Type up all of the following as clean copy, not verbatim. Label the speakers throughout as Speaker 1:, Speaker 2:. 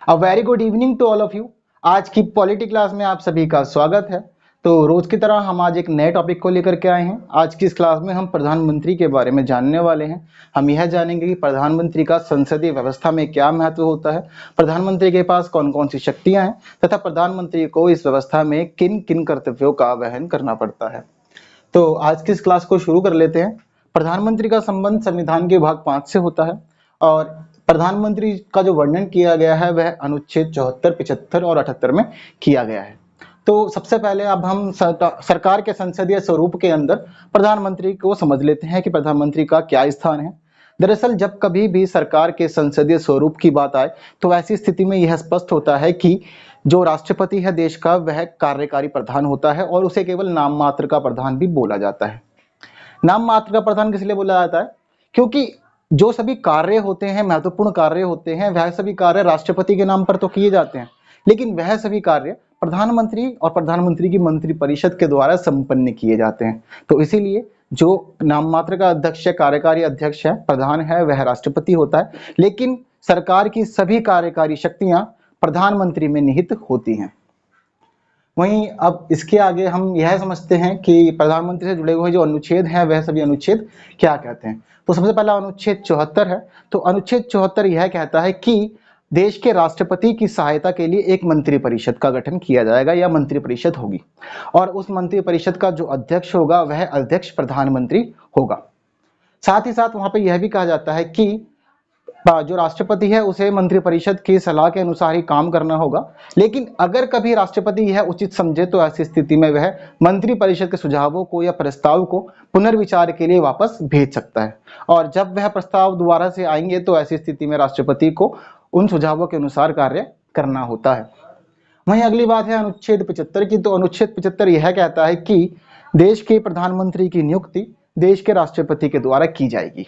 Speaker 1: A very good evening to all of you. आज की polity class में आप सभी का स्वागत है। तो रोज की तरह हम आज एक नए टॉपिक को लेकर के आए हैं। आज की इस क्लास में हम प्रधानमंत्री के बारे में जानने वाले हैं। हम यह जानेंगे कि प्रधानमंत्री का संसदीय व्यवस्था में क्या महत्व होता है, प्रधानमंत्री के पास कौन कौन सी शक्तियां हैं तथा प्रधानमंत्री को इस व्यवस्था में किन किन कर्तव्यों का वहन करना पड़ता है। तो आज की इस क्लास को शुरू कर लेते हैं। प्रधानमंत्री का संबंध संविधान के भाग 5 से होता है और प्रधानमंत्री का जो वर्णन किया गया है वह अनुच्छेद 74, 75 और 78 में किया गया है। तो सबसे पहले अब हम सरकार के संसदीय स्वरूप के अंदर प्रधानमंत्री को समझ लेते हैं कि प्रधानमंत्री का क्या स्थान है। दरअसल जब कभी भी सरकार के संसदीय स्वरूप की बात आए तो ऐसी स्थिति में यह स्पष्ट होता है कि जो राष्ट्रपति है देश का वह कार्यकारी प्रधान होता है और उसे केवल नाम मात्र का प्रधान भी बोला जाता है। नाम मात्र का प्रधान किस लिए बोला जाता है? क्योंकि जो सभी कार्य होते हैं, महत्वपूर्ण कार्य होते हैं, वह सभी कार्य राष्ट्रपति के नाम पर तो किए जाते हैं, लेकिन वह सभी कार्य प्रधानमंत्री और प्रधानमंत्री की मंत्रिपरिषद के द्वारा संपन्न किए जाते हैं। तो इसीलिए जो नाम मात्र का अध्यक्ष है, कार्यकारी अध्यक्ष है, प्रधान है, वह राष्ट्रपति होता है, लेकिन सरकार की सभी कार्यकारी शक्तियां प्रधानमंत्री में निहित होती हैं। वहीं अब इसके आगे हम यह समझते हैं कि प्रधानमंत्री से जुड़े हुए जो अनुच्छेद हैं वह सभी अनुच्छेद क्या कहते हैं। तो सबसे पहला अनुच्छेद 74 है। तो अनुच्छेद 74 यह कहता है कि देश के राष्ट्रपति की सहायता के लिए एक मंत्रिपरिषद का गठन किया जाएगा या मंत्रिपरिषद होगी और उस मंत्रिपरिषद का जो अध्यक्ष होगा वह अध्यक्ष प्रधानमंत्री होगा। साथ ही साथ वहां पर यह भी कहा जाता है कि जो राष्ट्रपति है उसे मंत्रिपरिषद की सलाह के अनुसार ही काम करना होगा, लेकिन अगर कभी राष्ट्रपति यह उचित समझे तो ऐसी स्थिति में वह मंत्रिपरिषद के सुझावों को या प्रस्ताव को पुनर्विचार के लिए वापस भेज सकता है और जब वह प्रस्ताव दोबारा से आएंगे तो ऐसी स्थिति में राष्ट्रपति को उन सुझावों के अनुसार कार्य करना होता है। वहीं अगली बात है अनुच्छेद 75 की। तो अनुच्छेद 75 यह कहता है कि देश के प्रधानमंत्री की नियुक्ति देश के राष्ट्रपति के द्वारा की जाएगी।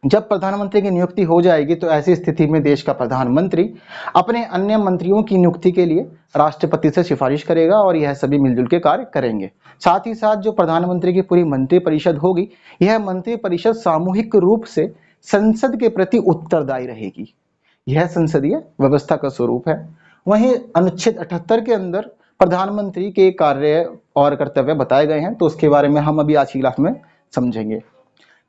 Speaker 1: जब प्रधानमंत्री की नियुक्ति हो जाएगी तो ऐसी स्थिति में देश का प्रधानमंत्री अपने अन्य मंत्रियों की नियुक्ति के लिए राष्ट्रपति से सिफारिश करेगा और यह सभी मिलजुल के कार्य करेंगे। साथ ही साथ जो प्रधानमंत्री की पूरी मंत्रिपरिषद होगी, यह मंत्रिपरिषद सामूहिक रूप से संसद के प्रति उत्तरदायी रहेगी। यह संसदीय व्यवस्था का स्वरूप है। वहीं अनुच्छेद 78 के अंदर प्रधानमंत्री के कार्य और कर्तव्य बताए गए हैं, तो उसके बारे में हम अभी आज की क्लास में समझेंगे।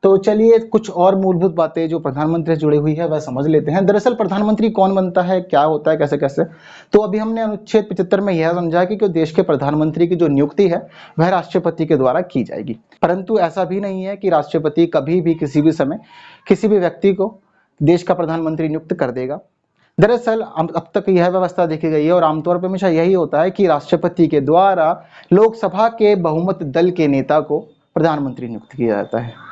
Speaker 1: तो चलिए कुछ और मूलभूत बातें जो प्रधानमंत्री से जुड़ी हुई है वह समझ लेते हैं। दरअसल प्रधानमंत्री कौन बनता है, क्या होता है, कैसे कैसे। तो अभी हमने अनुच्छेद 75 में यह समझा कि देश के प्रधानमंत्री की जो नियुक्ति है वह राष्ट्रपति के द्वारा की जाएगी, परंतु ऐसा भी नहीं है कि राष्ट्रपति कभी भी किसी भी समय किसी भी व्यक्ति को देश का प्रधानमंत्री नियुक्त कर देगा। दरअसल अब तक यह व्यवस्था देखी गई है और आमतौर पर हमेशा यही होता है कि राष्ट्रपति के द्वारा लोकसभा के बहुमत दल के नेता को प्रधानमंत्री नियुक्त किया जाता है।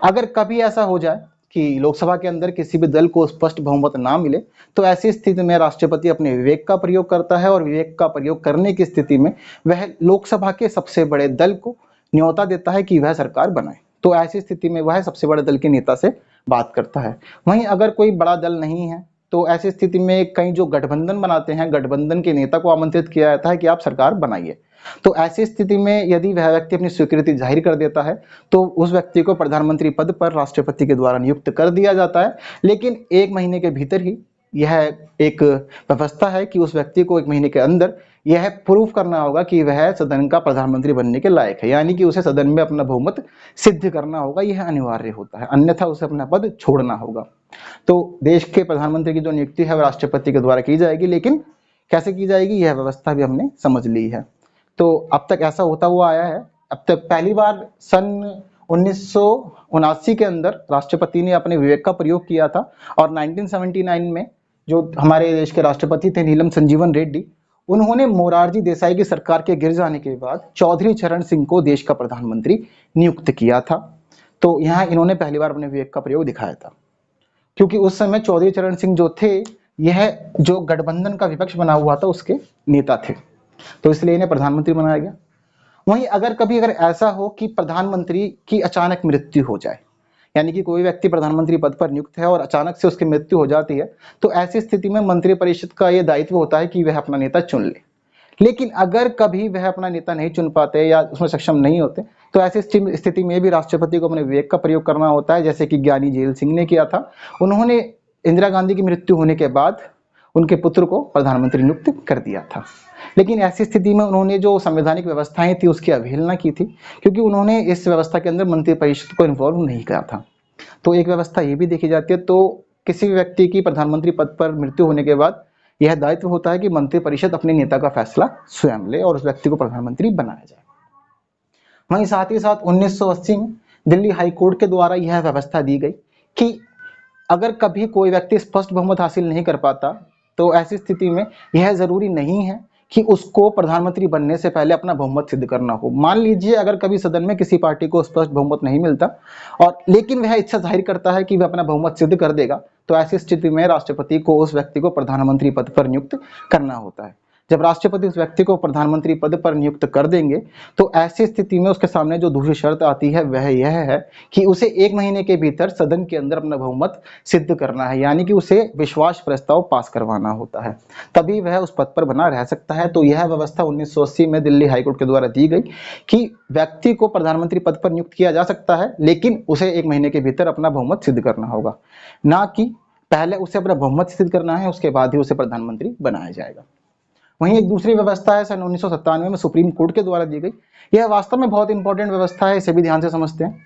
Speaker 1: अगर कभी ऐसा हो जाए कि लोकसभा के अंदर किसी भी दल को स्पष्ट बहुमत ना मिले तो ऐसी स्थिति में राष्ट्रपति अपने विवेक का प्रयोग करता है और विवेक का प्रयोग करने की स्थिति में वह लोकसभा के सबसे बड़े दल को न्योता देता है कि वह सरकार बनाए। तो ऐसी स्थिति में वह सबसे बड़े दल के नेता से बात करता है। वहीं अगर कोई बड़ा दल नहीं है तो ऐसी स्थिति में कई जो गठबंधन बनाते हैं, गठबंधन के नेता को आमंत्रित किया जाता है कि आप सरकार बनाइए। तो ऐसी स्थिति में यदि वह व्यक्ति अपनी स्वीकृति जाहिर कर देता है तो उस व्यक्ति को प्रधानमंत्री पद पर राष्ट्रपति के द्वारा नियुक्त कर दिया जाता है, लेकिन 1 महीने के भीतर ही यह एक व्यवस्था है कि उस व्यक्ति को 1 महीने के अंदर यह प्रूफ करना होगा कि वह सदन का प्रधानमंत्री बनने के लायक है, यानी कि उसे सदन में अपना बहुमत सिद्ध करना होगा। यह अनिवार्य होता है, अन्यथा उसे अपना पद छोड़ना होगा। तो देश के प्रधानमंत्री की जो नियुक्ति है वह राष्ट्रपति के द्वारा की जाएगी, लेकिन कैसे की जाएगी यह व्यवस्था भी हमने समझ ली है। तो अब तक ऐसा होता हुआ आया है। अब तक पहली बार सन 1979 के अंदर राष्ट्रपति ने अपने विवेक का प्रयोग किया था और 1979 में जो हमारे देश के राष्ट्रपति थे नीलम संजीवन रेड्डी, उन्होंने मोरारजी देसाई की सरकार के गिर जाने के बाद चौधरी चरण सिंह को देश का प्रधानमंत्री नियुक्त किया था। तो यहाँ इन्होंने पहली बार अपने विवेक का प्रयोग दिखाया था, क्योंकि उस समय चौधरी चरण सिंह जो थे यह जो गठबंधन का विपक्ष बना हुआ था उसके नेता थे, तो इसलिए इन्हें प्रधानमंत्री बनाया गया। वहीं अगर ऐसा हो कि प्रधानमंत्री की अचानक मृत्यु हो जाए, यानी कि कोई व्यक्ति प्रधानमंत्री पद पर नियुक्त है और अचानक से उसकी मृत्यु हो जाती है, तो ऐसी स्थिति में मंत्रिपरिषद का यह दायित्व होता है कि वह अपना नेता चुन ले। लेकिन अगर कभी वह अपना नेता नहीं चुन पाते या उसमें सक्षम नहीं होते तो ऐसी स्थिति में भी राष्ट्रपति को अपने विवेक का प्रयोग करना होता है, जैसे कि ज्ञानी जेल सिंह ने किया था। उन्होंने इंदिरा गांधी की मृत्यु होने के बाद उनके पुत्र को प्रधानमंत्री नियुक्त कर दिया था। लेकिन ऐसी स्थिति में उन्होंने जो संवैधानिक व्यवस्थाएं थी उसकी अवहेलना की थी, क्योंकि उन्होंने इस व्यवस्था के अंदर मंत्रिपरिषद को इन्वॉल्व नहीं किया था। तो एक व्यवस्था ये भी देखी जाती है। तो किसी भी व्यक्ति की प्रधानमंत्री पद पर मृत्यु होने के बाद यह दायित्व होता है कि मंत्रिपरिषद अपने नेता का फैसला स्वयं ले और उस व्यक्ति को प्रधानमंत्री बनाया जाए। वहीं साथ ही साथ 1980 में दिल्ली हाई कोर्ट के द्वारा यह व्यवस्था दी गई कि अगर कभी कोई व्यक्ति स्पष्ट बहुमत हासिल नहीं कर पाता तो ऐसी स्थिति में यह जरूरी नहीं है कि उसको प्रधानमंत्री बनने से पहले अपना बहुमत सिद्ध करना हो। मान लीजिए अगर कभी सदन में किसी पार्टी को स्पष्ट बहुमत नहीं मिलता और लेकिन वह इच्छा जाहिर करता है कि वह अपना बहुमत सिद्ध कर देगा, तो ऐसी स्थिति में राष्ट्रपति को उस व्यक्ति को प्रधानमंत्री पद पर नियुक्त करना होता है। जब राष्ट्रपति उस व्यक्ति को प्रधानमंत्री पद पर नियुक्त कर देंगे तो ऐसी स्थिति में उसके सामने जो दूसरी शर्त आती है वह यह है कि उसे 1 महीने के भीतर सदन के अंदर अपना बहुमत सिद्ध करना है, यानी कि उसे विश्वास प्रस्ताव पास करवाना होता है, तभी वह उस पद पर बना रह सकता है। तो यह व्यवस्था 1980 में दिल्ली हाईकोर्ट के द्वारा दी गई कि व्यक्ति को प्रधानमंत्री पद पर नियुक्त किया जा सकता है, लेकिन उसे 1 महीने के भीतर अपना बहुमत सिद्ध करना होगा, ना कि पहले उसे अपना बहुमत सिद्ध करना है उसके बाद ही उसे प्रधानमंत्री बनाया जाएगा। वहीं एक दूसरी व्यवस्था है सन 1997 में सुप्रीम कोर्ट के द्वारा दी गई। यह वास्तव में बहुत इंपॉर्टेंट व्यवस्था है, इसे भी ध्यान से समझते हैं।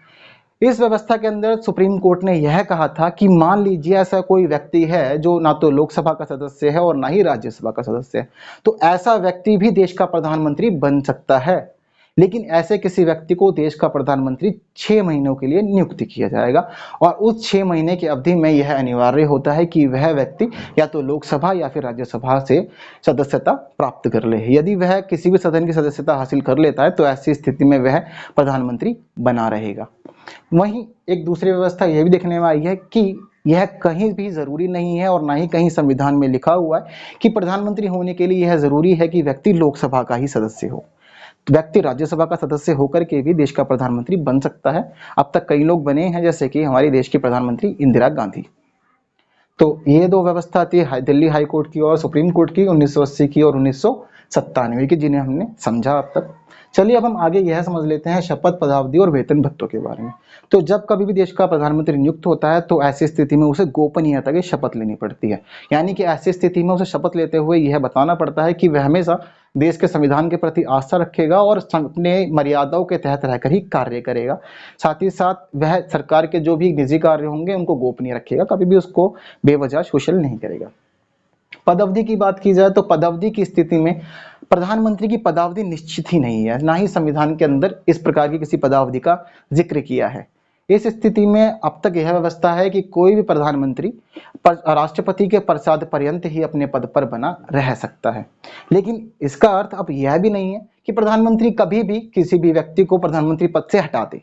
Speaker 1: इस व्यवस्था के अंदर सुप्रीम कोर्ट ने यह कहा था कि मान लीजिए ऐसा कोई व्यक्ति है जो ना तो लोकसभा का सदस्य है और ना ही राज्यसभा का सदस्य है, तो ऐसा व्यक्ति भी देश का प्रधानमंत्री बन सकता है, लेकिन ऐसे किसी व्यक्ति को देश का प्रधानमंत्री 6 महीनों के लिए नियुक्त किया जाएगा और उस 6 महीने की अवधि में यह अनिवार्य होता है कि वह व्यक्ति या तो लोकसभा या फिर राज्यसभा से सदस्यता प्राप्त कर ले। यदि वह किसी भी सदन की सदस्यता हासिल कर लेता है तो ऐसी स्थिति में वह प्रधानमंत्री बना रहेगा। वहीं एक दूसरी व्यवस्था यह भी देखने में आई है कि यह कहीं भी जरूरी नहीं है और ना ही कहीं संविधान में लिखा हुआ है कि प्रधानमंत्री होने के लिए यह जरूरी है कि व्यक्ति लोकसभा का ही सदस्य हो। व्यक्ति राज्यसभा का सदस्य होकर के भी देश का प्रधानमंत्री बन सकता है। अब तक कई लोग बने हैं, जैसे कि हमारे देश की प्रधानमंत्री इंदिरा गांधी। तो ये 2 व्यवस्था थी दिल्ली हाई कोर्ट की और सुप्रीम कोर्ट की, 1980 की और 1997 की, जिन्हें हमने समझा अब तक। चलिए अब हम आगे यह समझ लेते हैं शपथ, पदावधि और वेतन भत्तों के बारे में। तो जब कभी भी देश का प्रधानमंत्री नियुक्त होता है तो ऐसी स्थिति में उसे गोपनीयता की शपथ लेनी पड़ती है, यानी कि ऐसी स्थिति में उसे शपथ लेते हुए यह बताना पड़ता है कि वह हमेशा देश के संविधान के प्रति आस्था रखेगा और अपने मर्यादाओं के तहत रहकर ही कार्य करेगा। साथ ही साथ वह सरकार के जो भी निजी कार्य होंगे उनको गोपनीय रखेगा, कभी भी उसको बेवजह शोषण नहीं करेगा। पदावधि की बात की जाए तो पदावधि की स्थिति में प्रधानमंत्री की पदावधि निश्चित ही नहीं है, ना ही संविधान के अंदर इस प्रकार की किसी पदावधि का जिक्र किया है। इस स्थिति में अब तक यह व्यवस्था है कि कोई भी प्रधानमंत्री राष्ट्रपति के प्रसाद पर्यंत ही अपने पद पर बना रह सकता है। लेकिन इसका अर्थ अब यह भी नहीं है कि प्रधानमंत्री कभी भी किसी भी व्यक्ति को प्रधानमंत्री पद से हटा दे।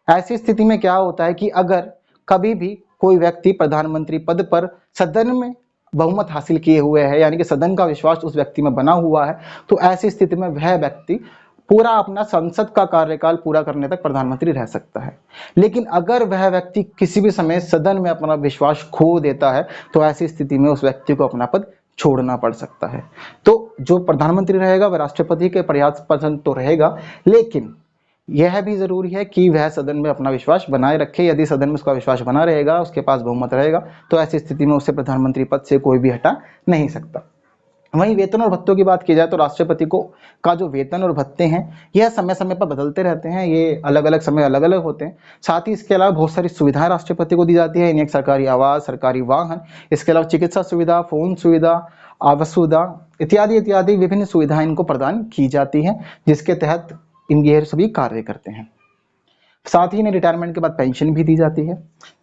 Speaker 1: ऐसी स्थिति में क्या होता है कि अगर कभी भी कोई व्यक्ति प्रधानमंत्री पद पर सदन में बहुमत हासिल किए हुए है, यानी कि सदन का विश्वास उस व्यक्ति में बना हुआ है, तो ऐसी स्थिति में वह व्यक्ति पूरा अपना संसद का कार्यकाल पूरा करने तक प्रधानमंत्री रह सकता है। लेकिन अगर वह व्यक्ति किसी भी समय सदन में अपना विश्वास खो देता है तो ऐसी स्थिति में उस व्यक्ति को अपना पद छोड़ना पड़ सकता है। तो जो प्रधानमंत्री रहेगा वह राष्ट्रपति के प्रयास पसंद तो रहेगा, लेकिन यह भी जरूरी है कि वह सदन में अपना विश्वास बनाए रखे। यदि सदन में उसका विश्वास बना रहेगा, उसके पास बहुमत रहेगा, तो ऐसी स्थिति में उसे प्रधानमंत्री पद से कोई भी हटा नहीं सकता। वहीं वेतन और भत्तों की बात की जाए तो राष्ट्रपति को का जो वेतन और भत्ते हैं यह समय समय पर बदलते रहते हैं, ये अलग अलग समय अलग अलग होते हैं। साथ ही इसके अलावा बहुत सारी सुविधाएं राष्ट्रपति को दी जाती है, इन्हें सरकारी आवास, सरकारी वाहन, इसके अलावा चिकित्सा सुविधा, फोन सुविधा, आवास सुविधा इत्यादि इत्यादि विभिन्न सुविधाएं इनको प्रदान की जाती हैं, जिसके तहत ये सभी कार्य करते हैं। साथ ही इन्हें रिटायरमेंट के बाद पेंशन भी दी जाती है।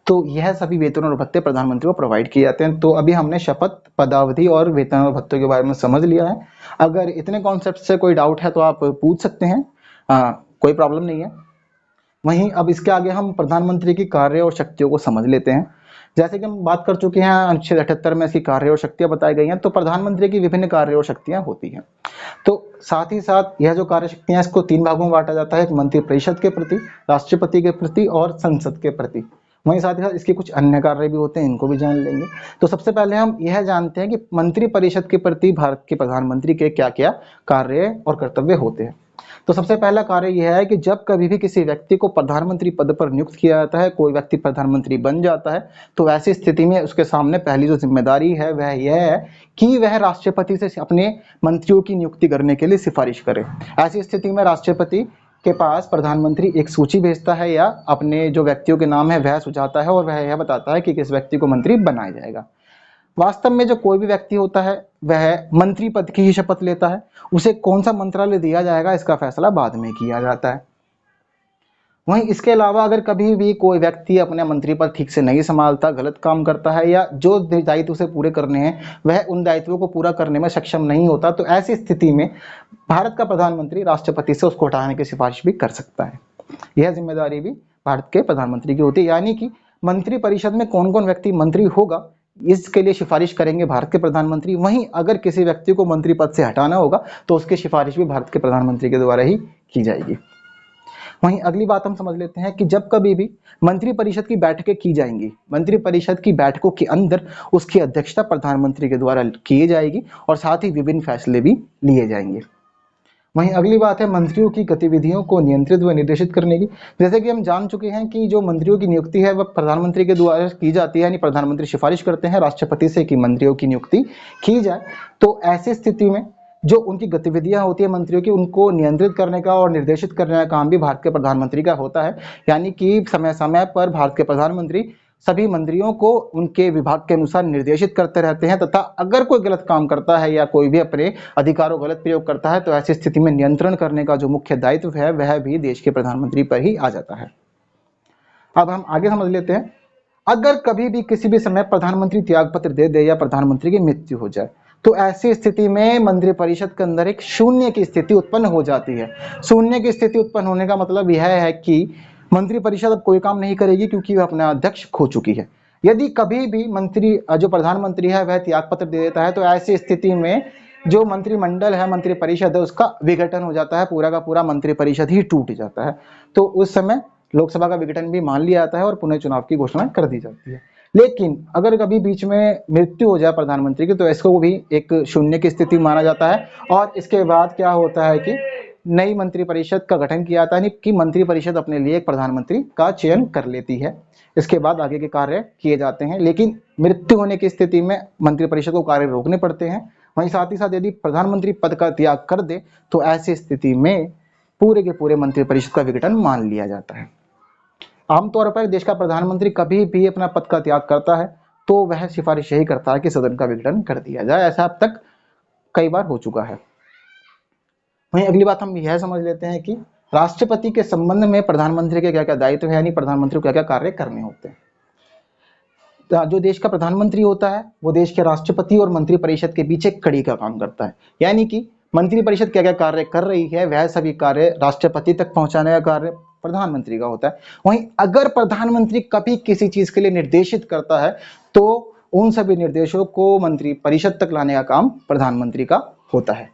Speaker 1: तो यह सभी वेतन और भत्ते प्रधानमंत्री को प्रोवाइड किए जाते हैं। तो अभी हमने शपथ, पदावधि और वेतन और भत्तों के बारे में समझ लिया है। अगर इतने कॉन्सेप्ट से कोई डाउट है तो आप पूछ सकते हैं, कोई प्रॉब्लम नहीं है। वहीं अब इसके आगे हम प्रधानमंत्री की कार्य और शक्तियों को समझ लेते हैं। जैसे कि हम बात कर चुके हैं, अनुच्छेद 78 में इसकी कार्य और शक्तियां बताई गई हैं। तो प्रधानमंत्री की विभिन्न कार्य और शक्तियां होती हैं। तो साथ ही साथ यह जो कार्य शक्तियां इसको 3 भागों में बांटा जाता है, एक मंत्रिपरिषद के प्रति, राष्ट्रपति के प्रति और संसद के प्रति। वहीं साथ ही साथ इसके कुछ अन्य कार्य भी होते हैं, इनको भी जान लेंगे। तो सबसे पहले हम यह जानते हैं कि मंत्रिपरिषद के प्रति भारत के प्रधानमंत्री के क्या क्या कार्य और कर्तव्य होते हैं। तो सबसे पहला कार्य यह है कि जब कभी भी किसी व्यक्ति को प्रधानमंत्री पद पर नियुक्त किया जाता है, कोई व्यक्ति प्रधानमंत्री बन जाता है, तो ऐसी स्थिति में उसके सामने पहली जो जिम्मेदारी है वह यह है कि वह राष्ट्रपति से अपने मंत्रियों की नियुक्ति करने के लिए सिफारिश करे। ऐसी स्थिति में राष्ट्रपति के पास प्रधानमंत्री एक सूची भेजता है या अपने जो व्यक्तियों के नाम है वह सुझाता है और वह यह बताता है कि किस व्यक्ति को मंत्री बनाया जाएगा। वास्तव में जो कोई भी व्यक्ति होता है वह मंत्री पद की ही शपथ लेता है, उसे कौन सा मंत्रालय दिया जाएगा इसका फैसला बाद में किया जाता है। वहीं इसके अलावा अगर कभी भी कोई व्यक्ति अपने मंत्री पद ठीक से नहीं संभालता, गलत काम करता है या जो दायित्व उसे पूरे करने हैं वह उन दायित्वों को पूरा करने में सक्षम नहीं होता, तो ऐसी स्थिति में भारत का प्रधानमंत्री राष्ट्रपति से उसको हटाने की सिफारिश भी कर सकता है। यह जिम्मेदारी भी भारत के प्रधानमंत्री की होती है, यानी कि मंत्री परिषद में कौन कौन व्यक्ति मंत्री होगा इसके लिए सिफारिश करेंगे भारत के प्रधानमंत्री। वहीं अगर किसी व्यक्ति को मंत्री पद से हटाना होगा तो उसकी सिफारिश भी भारत के प्रधानमंत्री के द्वारा ही की जाएगी। वहीं अगली बात हम समझ लेते हैं कि जब कभी भी मंत्री परिषद की बैठकें की जाएंगी, मंत्री परिषद की बैठकों के अंदर उसकी अध्यक्षता प्रधानमंत्री के द्वारा की जाएगी और साथ ही विभिन्न फैसले भी लिए जाएंगे। वहीं अगली बात है मंत्रियों की गतिविधियों को नियंत्रित व निर्देशित करने की। जैसे कि हम जान चुके हैं कि जो मंत्रियों की नियुक्ति है वह प्रधानमंत्री के द्वारा की जाती है, यानी प्रधानमंत्री सिफारिश करते हैं राष्ट्रपति से कि मंत्रियों की नियुक्ति की जाए। तो ऐसी स्थिति में जो उनकी गतिविधियां होती है मंत्रियों की, उनको नियंत्रित करने का और निर्देशित करने का काम भी भारत के प्रधानमंत्री का होता है। यानी कि समय समय पर भारत के प्रधानमंत्री सभी मंत्रियों को उनके विभाग के अनुसार निर्देशित करते रहते हैं तथा अगर कोई गलत काम करता है या कोई भी अपने अधिकारों गलत प्रयोग करता है तो ऐसी स्थिति में नियंत्रण करने का जो मुख्य दायित्व है वह भी देश के प्रधानमंत्री पर ही आ जाता है। अब हम आगे समझ लेते हैं, अगर कभी भी किसी भी समय प्रधानमंत्री त्यागपत्र दे दे या प्रधानमंत्री की मृत्यु हो जाए तो ऐसी स्थिति में मंत्रिपरिषद के अंदर एक शून्य की स्थिति उत्पन्न हो जाती है। शून्य की स्थिति उत्पन्न होने का मतलब यह है कि मंत्रिपरिषद अब कोई काम नहीं करेगी क्योंकि वह अपना अध्यक्ष खो चुकी है। यदि कभी भी जो प्रधानमंत्री है वह त्यागपत्र दे देता है तो ऐसी स्थिति में जो मंत्रिमंडल है, मंत्रिपरिषद है, उसका विघटन हो जाता है, पूरा का पूरा मंत्रिपरिषद ही टूट जाता है। तो उस समय लोकसभा का विघटन भी मान लिया जाता है और पुनः चुनाव की घोषणा कर दी जाती है। लेकिन अगर कभी बीच में मृत्यु हो जाए प्रधानमंत्री की तो इसको भी एक शून्य की स्थिति माना जाता है और इसके बाद क्या होता है कि नई मंत्रिपरिषद का गठन किया जाता है कि मंत्रिपरिषद अपने लिए एक प्रधानमंत्री का चयन कर लेती है। इसके बाद आगे के कार्य किए जाते हैं, लेकिन मृत्यु होने की स्थिति में मंत्रिपरिषद को कार्य रोकने पड़ते हैं। वहीं साथ ही साथ यदि प्रधानमंत्री पद का त्याग कर दे तो ऐसी स्थिति में पूरे के पूरे मंत्रिपरिषद का विघटन मान लिया जाता है। आमतौर पर देश का प्रधानमंत्री कभी भी अपना पद का त्याग करता है तो वह सिफारिश यही करता है कि सदन का विघटन कर दिया जाए। ऐसा अब तक कई बार हो चुका है। वहीं अगली बात हम यह समझ लेते हैं कि राष्ट्रपति के संबंध में प्रधानमंत्री के क्या क्या दायित्व है, यानी प्रधानमंत्री को क्या क्या कार्य करने होते हैं। जो देश का प्रधानमंत्री होता है वो देश के राष्ट्रपति और मंत्रिपरिषद के बीच एक कड़ी का काम करता है, यानी कि मंत्रिपरिषद क्या क्या कार्य कर रही है वह सभी कार्य राष्ट्रपति तक पहुंचाने का कार्य प्रधानमंत्री का होता है। वहीं अगर प्रधानमंत्री कभी किसी चीज के लिए निर्देशित करता है तो उन सभी निर्देशों को मंत्रिपरिषद तक लाने का काम प्रधानमंत्री का होता है।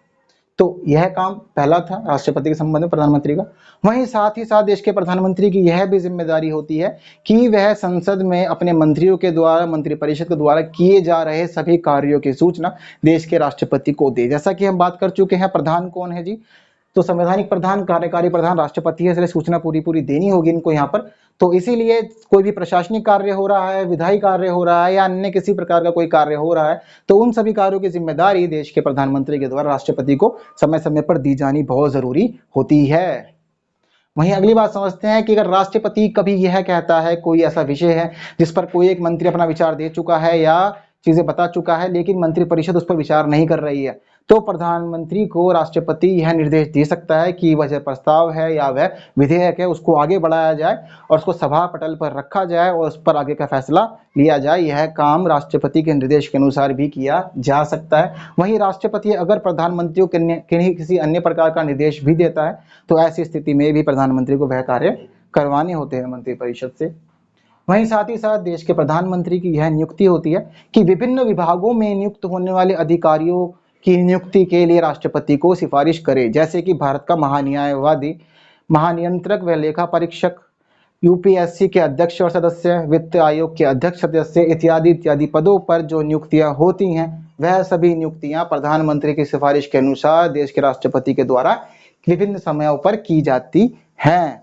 Speaker 1: तो यह काम पहला था राष्ट्रपति के संबंध में प्रधानमंत्री का। वहीं साथ ही साथ देश के प्रधानमंत्री की यह भी जिम्मेदारी होती है कि वह संसद में अपने मंत्रियों के द्वारा, मंत्रिपरिषद के द्वारा किए जा रहे सभी कार्यों की सूचना देश के राष्ट्रपति को दे। जैसा कि हम बात कर चुके हैं, प्रधान कौन है जी, तो संवैधानिक प्रधान, कार्यकारी प्रधान राष्ट्रपति है, इसलिए सूचना पूरी देनी होगी इनको यहाँ पर। तो इसीलिए कोई भी प्रशासनिक कार्य हो रहा है, विधायी कार्य हो रहा है या अन्य किसी प्रकार का कोई कार्य हो रहा है तो उन सभी कार्यों की जिम्मेदारी देश के प्रधानमंत्री के द्वारा राष्ट्रपति को समय समय पर दी जानी बहुत जरूरी होती है। वहीं अगली बात समझते हैं कि अगर राष्ट्रपति कभी यह कहता है, कोई ऐसा विषय है जिस पर कोई एक मंत्री अपना विचार दे चुका है या चीजें बता चुका है लेकिन मंत्रिपरिषद उस पर विचार नहीं कर रही है, तो प्रधानमंत्री को राष्ट्रपति यह निर्देश दे सकता है कि वह जो प्रस्ताव है या वह विधेयक है उसको आगे बढ़ाया जाए और उसको सभा पटल पर रखा जाए और उस पर आगे का फैसला लिया जाए। यह काम राष्ट्रपति के निर्देश के अनुसार भी किया जा सकता है। वहीं राष्ट्रपति अगर प्रधानमंत्री को किसी अन्य प्रकार का निर्देश भी देता है तो ऐसी स्थिति में भी प्रधानमंत्री को वह कार्य करवाने होते हैं मंत्रिपरिषद से। वहीं साथ ही साथ देश के प्रधानमंत्री की यह नियुक्ति होती है कि विभिन्न विभागों में नियुक्त होने वाले अधिकारियों की नियुक्ति के लिए राष्ट्रपति को सिफारिश करे, जैसे कि भारत का महान्यायवादी, महानियंत्रक व लेखा परीक्षक, यूपीएससी के अध्यक्ष और सदस्य, वित्त आयोग के अध्यक्ष सदस्य इत्यादि इत्यादि पदों पर जो नियुक्तियां होती हैं वह सभी नियुक्तियां प्रधानमंत्री की सिफारिश के अनुसार देश के राष्ट्रपति के द्वारा विभिन्न समयों पर की जाती हैं।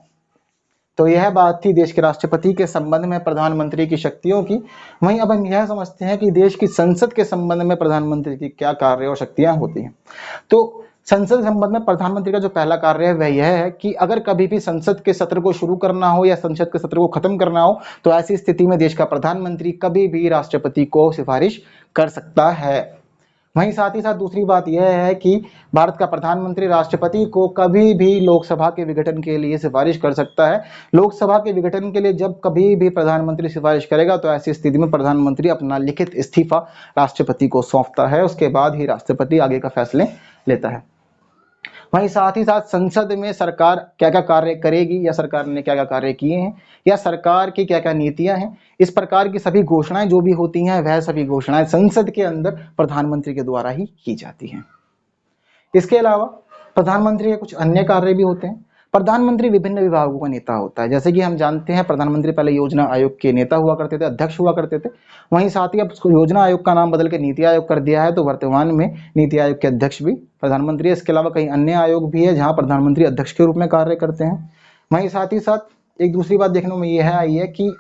Speaker 1: तो यह बात थी देश के राष्ट्रपति के संबंध में प्रधानमंत्री की शक्तियों की। वहीं अब हम यह समझते हैं कि देश की संसद के संबंध में प्रधानमंत्री की क्या कार्य और शक्तियां होती हैं। तो संसद के संबंध में प्रधानमंत्री का जो पहला कार्य है वह यह है कि अगर कभी भी संसद के सत्र को शुरू करना हो या संसद के सत्र को खत्म करना हो, तो ऐसी स्थिति में देश का प्रधानमंत्री कभी भी राष्ट्रपति को सिफारिश कर सकता है। वहीं साथ ही साथ दूसरी बात यह है कि भारत का प्रधानमंत्री राष्ट्रपति को कभी भी लोकसभा के विघटन के लिए सिफारिश कर सकता है। लोकसभा के विघटन के लिए जब कभी भी प्रधानमंत्री सिफारिश करेगा, तो ऐसी स्थिति में प्रधानमंत्री अपना लिखित इस्तीफा राष्ट्रपति को सौंपता है, उसके बाद ही राष्ट्रपति आगे का फैसले लेता है। वहीं साथ ही साथ संसद में सरकार क्या क्या कार्य करेगी या सरकार ने क्या क्या कार्य किए हैं या सरकार की क्या क्या नीतियां हैं, इस प्रकार की सभी घोषणाएं जो भी होती हैं वह सभी घोषणाएं संसद के अंदर प्रधानमंत्री के द्वारा ही की जाती हैं। इसके अलावा प्रधानमंत्री के कुछ अन्य कार्य भी होते हैं। प्रधानमंत्री विभिन्न विभागों का नेता होता है। जैसे कि हम जानते हैं प्रधानमंत्री पहले योजना आयोग के नेता हुआ करते थे, अध्यक्ष हुआ करते थे। वहीं साथ ही अब योजना आयोग का नाम बदल के नीति आयोग कर दिया है, तो वर्तमान में नीति आयोग के अध्यक्ष भी प्रधानमंत्री है। इसके अलावा कई अन्य आयोग भी है जहां प्रधानमंत्री अध्यक्ष के रूप में कार्य करते हैं। वहीं साथ ही साथ एक दूसरी बात देखने में यह आई है कि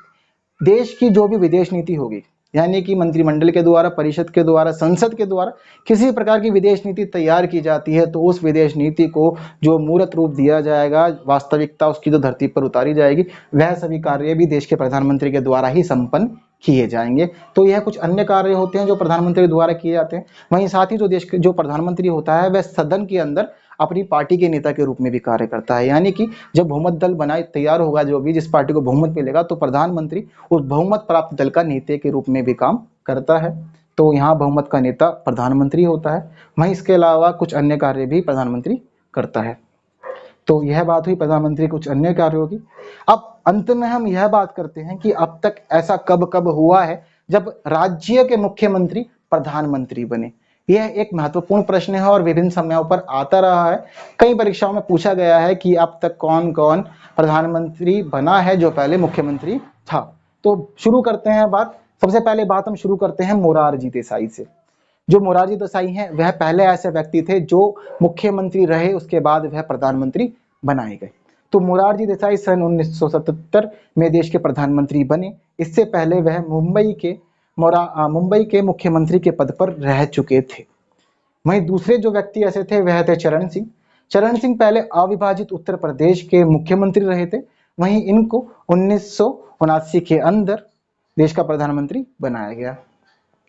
Speaker 1: देश की जो भी विदेश नीति होगी, यानी कि मंत्रिमंडल के द्वारा, परिषद के द्वारा, संसद के द्वारा किसी प्रकार की विदेश नीति तैयार की जाती है, तो उस विदेश नीति को जो मूर्त रूप दिया जाएगा, वास्तविकता उसकी जो धरती पर उतारी जाएगी, वह सभी कार्य भी देश के प्रधानमंत्री के द्वारा ही संपन्न किए जाएंगे। तो यह कुछ अन्य कार्य होते हैं जो प्रधानमंत्री द्वारा किए जाते हैं। वहीं साथ ही जो देश के जो प्रधानमंत्री होता है वह सदन के अंदर अपनी पार्टी के नेता के रूप में भी कार्य करता है। यानी कि जब बहुमत दल बनाए तैयार होगा, जो भी जिस पार्टी को बहुमत मिलेगा, तो प्रधानमंत्री उस बहुमत प्राप्त दल का नेता के रूप में भी काम करता है। तो यहाँ बहुमत का नेता प्रधानमंत्री होता है। वहीं इसके अलावा कुछ अन्य कार्य भी प्रधानमंत्री करता है। तो यह बात हुई प्रधानमंत्री कुछ अन्य कार्यों की। अब अंत में हम यह बात करते हैं कि अब तक ऐसा कब कब हुआ है जब राज्य के मुख्यमंत्री प्रधानमंत्री बने। यह एक महत्वपूर्ण प्रश्न है और विभिन्न समयों पर आता रहा है। कई परीक्षाओं में पूछा गया है कि अब तक कौन कौन प्रधानमंत्री बना है जो पहले मुख्यमंत्री था। तो शुरू करते हैं बात। सबसे पहले बात हम शुरू करते हैं मोरारजी देसाई से। जो मोरारजी देसाई हैं वह पहले ऐसे व्यक्ति थे जो मुख्यमंत्री रहे, उसके बाद वह प्रधानमंत्री बनाए गए। तो मोरारजी देसाई सन 1977 में देश के प्रधानमंत्री बने। इससे पहले वह मुंबई के मुख्यमंत्री के पद पर रह चुके थे। वहीं दूसरे जो व्यक्ति ऐसे थे वह थे चरण सिंह। चरण सिंह पहले अविभाजित उत्तर प्रदेश के मुख्यमंत्री रहे थे। वहीं इनको 1979 के अंदर देश का प्रधानमंत्री बनाया गया।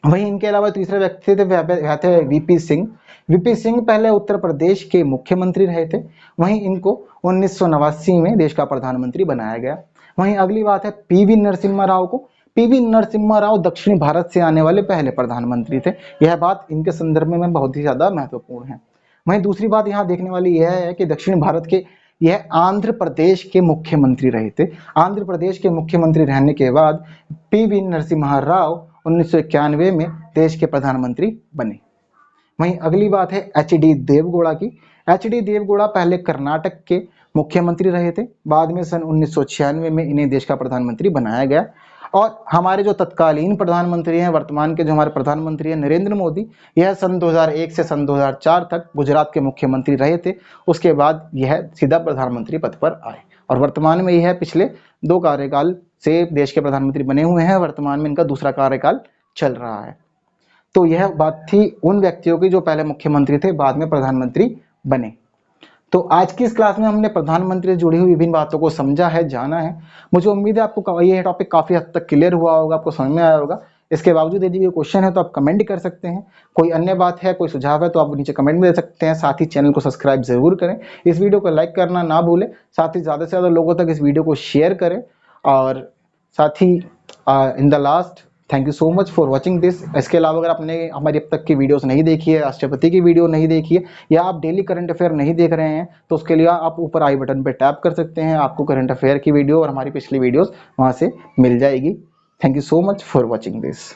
Speaker 1: वहीं इनके अलावा तीसरे व्यक्ति थे वह थे वीपी सिंह। वीपी सिंह पहले उत्तर प्रदेश के मुख्यमंत्री रहे थे। वहीं इनको 1989 में देश का प्रधानमंत्री बनाया गया। वहीं अगली बात है पीवी नरसिम्हा राव को। पीवी नरसिम्हा राव दक्षिण भारत से आने वाले पहले प्रधानमंत्री थे। यह बात इनके संदर्भ में बहुत ही ज्यादा महत्वपूर्ण है। वहीं दूसरी बात यहाँ देखने वाली यह है कि दक्षिण भारत के यह आंध्र प्रदेश के मुख्यमंत्री रहे थे। आंध्र प्रदेश के मुख्यमंत्री रहने के बाद पीवी नरसिम्हा राव 1991 में देश के प्रधानमंत्री बने। वहीं अगली बात है एच.डी. देवगौड़ा की। एच.डी. देवगौड़ा पहले कर्नाटक के मुख्यमंत्री रहे थे। बाद में सन 1996 में इन्हें देश का प्रधानमंत्री बनाया गया। और हमारे जो तत्कालीन प्रधानमंत्री हैं, वर्तमान के जो हमारे प्रधानमंत्री हैं नरेंद्र मोदी, यह सन 2001 से सन 2004 तक गुजरात के मुख्यमंत्री रहे थे। उसके बाद यह सीधा प्रधानमंत्री पद पर आए और वर्तमान में यह पिछले 2 कार्यकाल से देश के प्रधानमंत्री बने हुए हैं। वर्तमान में इनका दूसरा कार्यकाल चल रहा है। तो यह बात थी उन व्यक्तियों की जो पहले मुख्यमंत्री थे, बाद में प्रधानमंत्री बने। तो आज की इस क्लास में हमने प्रधानमंत्री से जुड़ी हुई विभिन्न बातों को समझा है, जाना है। मुझे उम्मीद है आपको ये टॉपिक काफी हद तक क्लियर हुआ होगा, आपको समझ में आया होगा। इसके बावजूद यदि कोई क्वेश्चन है तो आप कमेंट कर सकते हैं। कोई अन्य बात है, कोई सुझाव है तो आप नीचे कमेंट में दे सकते हैं। साथ ही चैनल को सब्सक्राइब जरूर करें, इस वीडियो को लाइक करना ना भूलें। साथ ही ज़्यादा से ज़्यादा लोगों तक इस वीडियो को शेयर करें। और साथ ही in the last thank you so much for watching this. इसके अलावा अगर आपने हमारी अब तक की वीडियोस नहीं देखी है, राष्ट्रपति की वीडियो नहीं देखी है, या आप डेली करंट अफेयर नहीं देख रहे हैं, तो उसके लिए आप ऊपर आई बटन पे टैप कर सकते हैं। आपको करंट अफेयर की वीडियो और हमारी पिछली वीडियोस वहां से मिल जाएगी। Thank you so much for watching this.